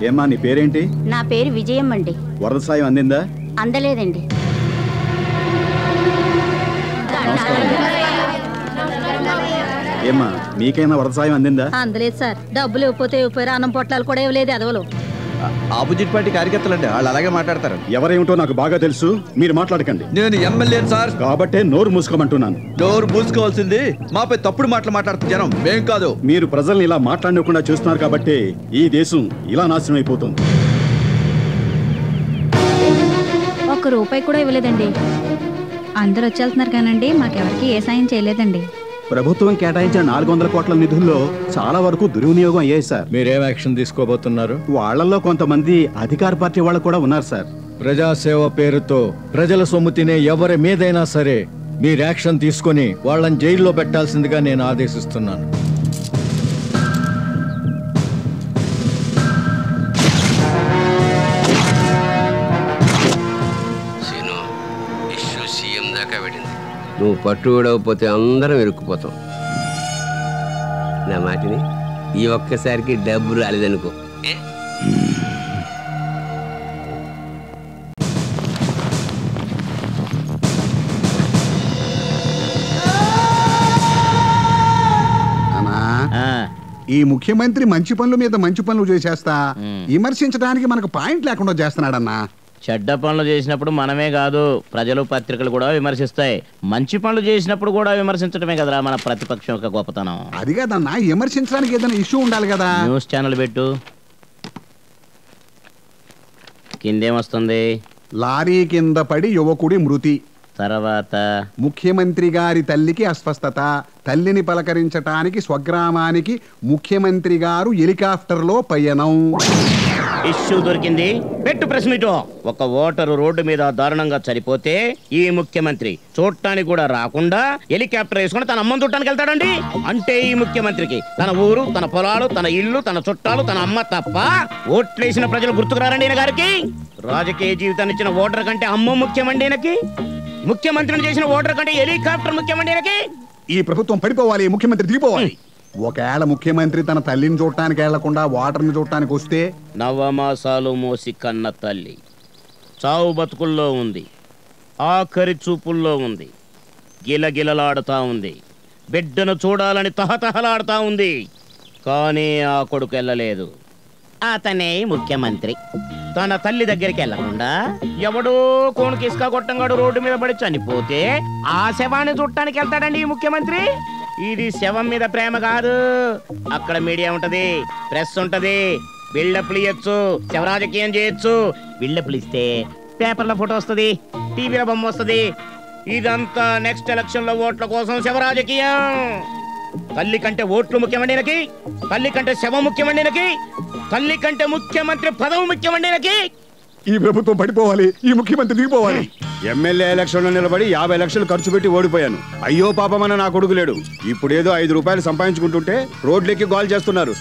ఏమ్మా నీ పేరేంటి? నా పేరు విజయం అండి. వరద సాయం అందిందా? అందలేదండి. ఏమ్మా మీకైనా వరద సాయం అందిందా? అందలేదు సార్. డబ్బులు ఇవ్వకపోతే ఇవ్వపోయారు, అన్నం పొట్లాలు కూడా ఇవ్వలేదు ఎదవలు. ఆపోజిట్ పార్టీ కార్యకర్తలండి, వాళ్ళు అలాగే మాట్లాడతారు. ఎవరేమిటో నాకు బాగా తెలుసు, మీరు మాట్లాడకండి. నేను ఎమ్మెల్యే సార్, కాబట్టే నోరు మూసుకోమంటున్నాను. నోరు మూసుకోవాల్సింది మాపై తప్పుడు మాటలు మాట్లాడుతున్న జనం, మేం కాదు. మీరు ప్రజల్ని ఇలా మాట్లాడకుండా చూస్తున్నారు కాబట్టి ఈ దేశం ఇలా నాశనం అయిపోతుంది. ఒక్క రూపాయి కూడా ఇవ్వలేదండి. అందరూ వచ్చేస్తున్నారు కానండి, మాకెవరికి ఏ సాయం చేయలేదండి. ప్రభుత్వం కేటాయించిన 400 కోట్ల నిధుల్లో చాలా వరకు దుర్వినియోగం అయ్యాయి సార్. మీరేం యాక్షన్ తీసుకోబోతున్నారు? వాళ్లలో కొంతమంది అధికార పార్టీ వాళ్ళు కూడా ఉన్నారు సార్. ప్రజాసేవ పేరుతో ప్రజల సొమ్ము తినే ఎవరి మీదైనా సరే మీరు యాక్షన్ తీసుకొని వాళ్ళని జైల్లో పెట్టాల్సిందిగా నేను ఆదేశిస్తున్నాను. నువ్వు పట్టుబడకపోతే అందరం ఇరుక్కుపోతాం. నా మాటిని ఈ ఒక్కసారికి డబ్బు రాలేదనుకో. ఈ ముఖ్యమంత్రి మంచి పనుల మీద మంచి పనులు చేసేస్తా విమర్శించడానికి మనకు పాయింట్ లేకుండా చేస్తున్నాడన్నా. చెడ్డ పనులు చేసినప్పుడు మనమే కాదు, ప్రజలు పత్రికలు కూడా విమర్శిస్తాయి. మంచి పనులు చేసినప్పుడు కూడా విమర్శించడమే కదరా మన ప్రతిపక్షం యొక్క గొప్పతనం. అది కాదన్నా, విమర్శించడానికి ఏదైనా ఇష్యూ ఉండాలి కదా. న్యూస్ ఛానల్ పెట్టు. కిందేమొస్తుంది? లారీ కింద పడి యువకుడి మృతి. తర్వాత ముఖ్యమంత్రి గారి తల్లికి అస్వస్థత. తల్లిని పలకరించటానికి స్వగ్రామానికి ముఖ్యమంత్రి గారు హెలికాప్టర్లో పయనం. ఇష్యూ దొరికింది. పెట్టు ప్రెస్ మీట్. ఒక ఓటరు రోడ్డు మీద దారుణంగా చనిపోతే ఈ ముఖ్యమంత్రి చూడటానికి కూడా రాకుండా హెలికాప్టర్ వేసుకుని తన అమ్మని చూడటానికి వెళ్తాడండి. అంటే ఈ ముఖ్యమంత్రికి తన ఊరు, తన పొలాలు, తన ఇల్లు, తన చుట్టాలు, తన అమ్మ తప్ప ఓట్లేసిన ప్రజలు గుర్తుకురారండి ఈయన గారికి. రాజకీయ జీవితాన్ని ఇచ్చిన ఓటర్ కంటే అమ్మ ముఖ్యమండి ఈయనకి. ముఖ్యమంత్రిని చేసిన ఓటర్ కంటే హెలికాప్టర్ ముఖ్యమండి ఈయనకి. ఈ ప్రభుత్వం పడిపోవాలి, ముఖ్యమంత్రి దిగిపోవాలి. ఒకవేళ ముఖ్యమంత్రి తన తల్లిని చూడటానికి వెళ్లకుండా వాటర్ని చూడటానికి వస్తే? నవమాసాలు మోసి కన్న తల్లి చావు బతుకుల్లో ఉంది, ఆఖరి చూపుల్లో ఉంది, గిలగిలలాడుతా ఉంది, బిడ్డను చూడాలని తహతహలాడుతా ఉంది. కానీ ఆ కొడుకు వెళ్ళలేదు. అతనే ముఖ్యమంత్రి. తన తల్లి దగ్గరికి వెళ్లకుండా ఎవడో కోణకి ఇసుక కొట్టంగాడు రోడ్డు మీద పడి చనిపోతే ఆ శవాన్ని చూడటానికి వెళ్తాడండి ఈ ముఖ్యమంత్రి. ఇది శవం మీద ప్రేమ కాదు. అక్కడ మీడియా ఉంటది, ప్రెస్ ఉంటది, బిల్డప్లు ఇయ్యొచ్చు, శవరాజకీయం చేయొచ్చు. బిల్డప్లు ఇస్తే పేపర్ల ఫోటో వస్తుంది, టీవీలో బొమ్మ వస్తుంది. ఇదంతా నెక్స్ట్ ఎలక్షన్ లో ఓట్ల కోసం శవరాజకీయం. తల్లి కంటే ఓట్లు ముఖ్యమండినకి, తల్లి కంటే శవం ముఖ్యమండినకి, తల్లి కంటే ముఖ్యమంత్రి పదవి ముఖ్యమండినకి. ఈ ప్రభుత్వం పడిపోవాలి, ఈ ముఖ్యమంత్రి దిగిపోవాలి. ఎమ్మెల్యే ఎలక్షన్ లో నిలబడి 50 లక్షలు ఖర్చు పెట్టి ఓడిపోయాను. అయ్యో పాపమన్న నా కొడుకు లేడు. ఇప్పుడేదో 5 రూపాయలు సంపాదించుకుంటుంటే రోడ్లెక్కి గోల్ చేస్తున్నారు.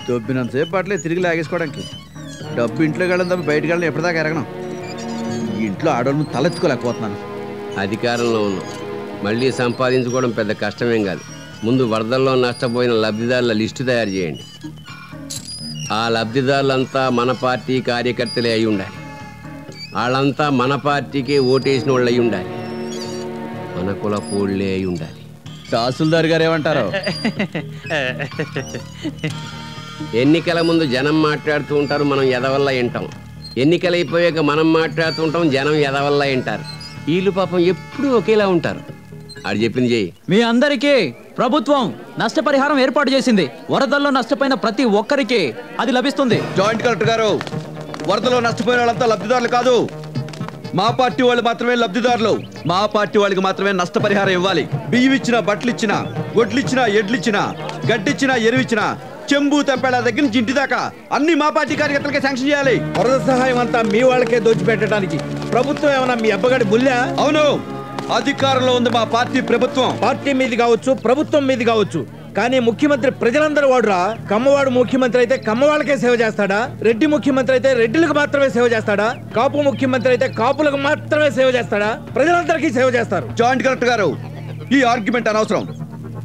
దొబ్బినంతసేపు అట్లే తిరిగి లాగేసుకోవడానికి. డబ్బు ఇంట్లోకి వెళ్ళడం తప్ప బయటకు వెళ్ళడం ఎప్పటిదాకా ఎరగను. ఇంట్లో ఆడవాళ్ళు తలెత్తుకోలేకపోతున్నాను. అధికారంలో ఉన్నాం, మళ్ళీ సంపాదించుకోవడం పెద్ద కష్టమేం కాదు. ముందు వరదల్లో నష్టపోయిన లబ్ధిదారుల లిస్టు తయారు చేయండి. ఆ లబ్ధిదారులంతా మన పార్టీ కార్యకర్తలే అయి ఉండాలి. వాళ్ళంతా మన పార్టీకే ఓటేసిన వాళ్ళు అయి ఉండాలి. మన కులపోళ్ళే అయి ఉండాలి. తహసీల్దార్ గారు ఏమంటారు? ఎన్నికల ముందు జనం మాట్లాడుతూ ఉంటారు, మనం ఎదవల్ల వింటాం. ఎన్నికలు అయిపోయాక మనం మాట్లాడుతూ ఉంటాం, జనం ఎదవల్ల వింటారు. వీళ్ళు పాపం ఎప్పుడూ ఒకేలా ఉంటారు. అది చెప్పింది చెయ్యి. మీ అందరికీ ప్రభుత్వం నష్టపరిహారం ఏర్పాటు చేసింది. వరదల్లో నష్టపోయిన ప్రతి ఒక్కరికి అది లభిస్తుంది. జాయింట్ కలెక్టర్ గారు, వరదలో నష్టపోయిన వాళ్ళంతా లబ్ధిదారులు కాదు. మా పార్టీ వాళ్ళు మాత్రమే లబ్ధిదారులు. మా పార్టీ వాళ్ళకి మాత్రమే నష్టపరిహారం ఇవ్వాలి. బియ్యం ఇచ్చినా, బట్టలు ఇచ్చినా, గొడ్లిచ్చినా, ఎడ్లిచ్చినా, గడ్డిచ్చినా, ఎరువిచ్చినా, చెంబు తెంపేళ దగ్గర నుంచి ఇంటి దాకా అన్ని మా పార్టీ కార్యకర్తలకే శాంక్షన్ చేయాలి. వరద సహాయం అంతా మీ వాళ్ళకే దోచిపెట్టడానికి ప్రభుత్వం ఏమన్నా మీ అబ్బగాడి బుల్లా? అవును, అధికారంలో ఉంది మా పార్టీ ప్రభుత్వం. పార్టీ మీది కావచ్చు, ప్రభుత్వం మీది కావచ్చు, కానీ ముఖ్యమంత్రి ప్రజలందరూ వాడురా. కమ్మవాడు ముఖ్యమంత్రి అయితే కమ్మవాళ్ళకే సేవ చేస్తాడా? రెడ్డి ముఖ్యమంత్రి అయితే రెడ్డిలకు మాత్రమే సేవ చేస్తాడా? కాపు ముఖ్యమంత్రి అయితే కాపులకు మాత్రమే సేవ చేస్తాడా? ప్రజలందరికీ సేవ చేస్తారు. జాయింట్ కలెక్టర్ గారు, ఈ ఆర్గ్యుమెంట్ అనవసరం.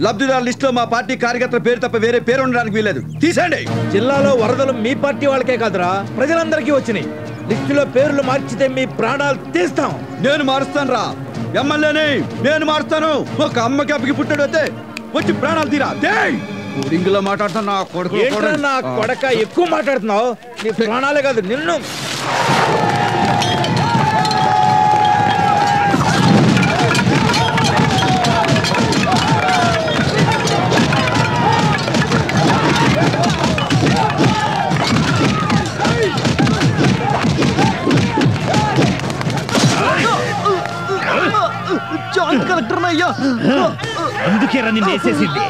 లబ్ధిదారు లిస్ట్ లో మా పార్టీ కార్యకర్తల పేరు తప్ప వేరే పేరు ఉండడానికి వీలేదు. తీసేయండి. జిల్లాలో వరదలు మీ పార్టీ వాళ్ళకే కాదురా, ప్రజలందరికీ వచ్చినాయి. లిస్టులో పేర్లు మార్చితే మీ ప్రాణాలు తీస్తాం. నేను మారుస్తాను రా, ఎమ్మెల్యేని నేను మారుస్తాను. ఒక అమ్మకి అప్పకి పుట్టాడు అయితే వచ్చి ప్రాణాలు తీరా. ఇంగ్లో మాట్లాడుతున్నా కొడుకు. ఏంట్రా నా కొడక ఎక్కువ మాట్లాడుతున్నావు? నీ ప్రాణాలే కాదు నిన్ను. జాయింట్ కలెక్టర్ అయ్యా, అందుకే రన్ని వేసేసింది.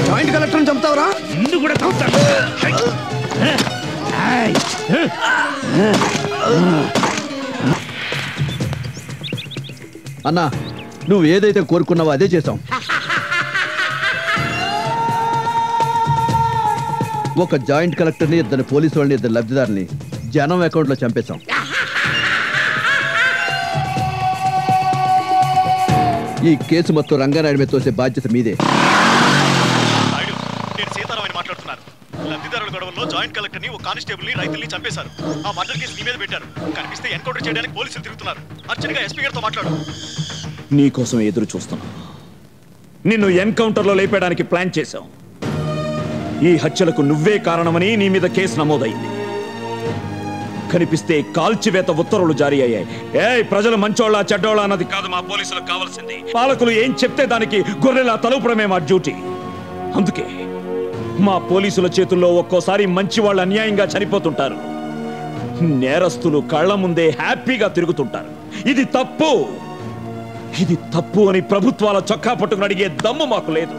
జాయింట్ కలెక్టర్ చంపుతావరా? నిన్ను కూడా చంపుతాను. అన్నా, నువ్వు ఏదైతే కోరుకున్నావో అదే చేసాం. ఒక జాయింట్ కలెక్టర్ని, ఇద్దరు పోలీసు వాళ్ళని, ఇద్దరు లబ్ధిదారుని జనం అకౌంట్లో చంపేశాం. ఈ కేసు మొత్తం రంగారాయుడు మీద తోసే బాధ్యత మీదే. నేను సీతారామని మాట్లాడుతున్నాను. లబ్ధిదారుల గొడవల్లో జాయింట్ కలెక్టర్ని, ఒక కానిస్టేబుల్ని, రైతుల్ని చంపేశారు. ఆ మర్డర్ కేసు నీ మీద పెట్టారు. కనిపిస్తే ఎన్కౌంటర్ చేయడానికి పోలీసులు తిరుగుతున్నారు. అర్జెంట్గా ఎస్పీ గారితో మాట్లాడు. నీకోసం ఎదురు చూస్తున్నా. నిన్ను ఎన్కౌంటర్లో లేపేయడానికి ప్లాన్ చేశాం. ఈ హత్యలకు నువ్వే కారణమని నీ మీద కేసు నమోదైంది. కనిపిస్తే కాల్చివేత ఉత్తర్వులు జారీ అయ్యాయి. ప్రజలు మంచోళ్ళ చెడ్డోళ్ళ అన్నది కాదు మా పోలీసులకు కావాల్సింది. పాలకులు ఏం చెప్తే దానికి గొర్రెలా తలుపడమే మా డ్యూటీ. అందుకే మా పోలీసుల చేతుల్లో ఒక్కోసారి మంచి వాళ్ళు అన్యాయంగా చనిపోతుంటారు. నేరస్తులు కళ్ళ ముందే హ్యాపీగా తిరుగుతుంటారు. ఇది తప్పు, ఇది తప్పు అని ప్రభుత్వాల చొక్కా పట్టుకుని అడిగే దమ్ము మాకు లేదు.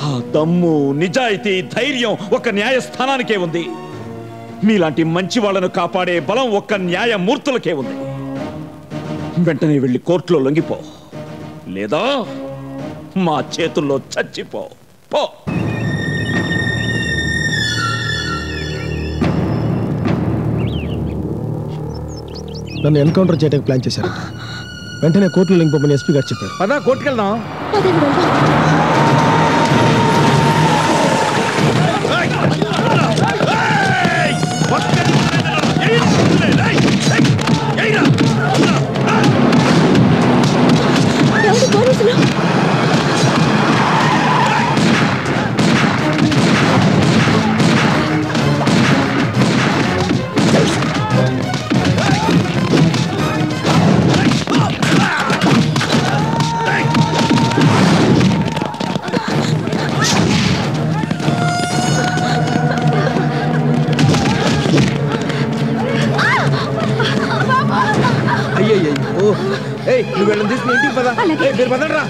ఆ దమ్ము, నిజాయితీ, ధైర్యం ఒక న్యాయస్థానానికే ఉంది. మీలాంటి మంచి వాళ్ళను కాపాడే బలం ఒక్క న్యాయమూర్తులకే ఉంది. వెంటనే వెళ్ళి కోర్టులో లొంగిపో, లేదా మా చేతుల్లో చచ్చిపో. పో. నన్ను ఎన్కౌంటర్ చేయడానికి ప్లాన్ చేశారు. వెంటనే కోర్టులో లొంగిపోమని ఎస్పీ గారు చెప్పారు. పదా కోర్టుకెళ్దాం. నువ్వు వెళ్ళని తీసుకుని ఇంటికి పదా. మీరు పదండ్రా.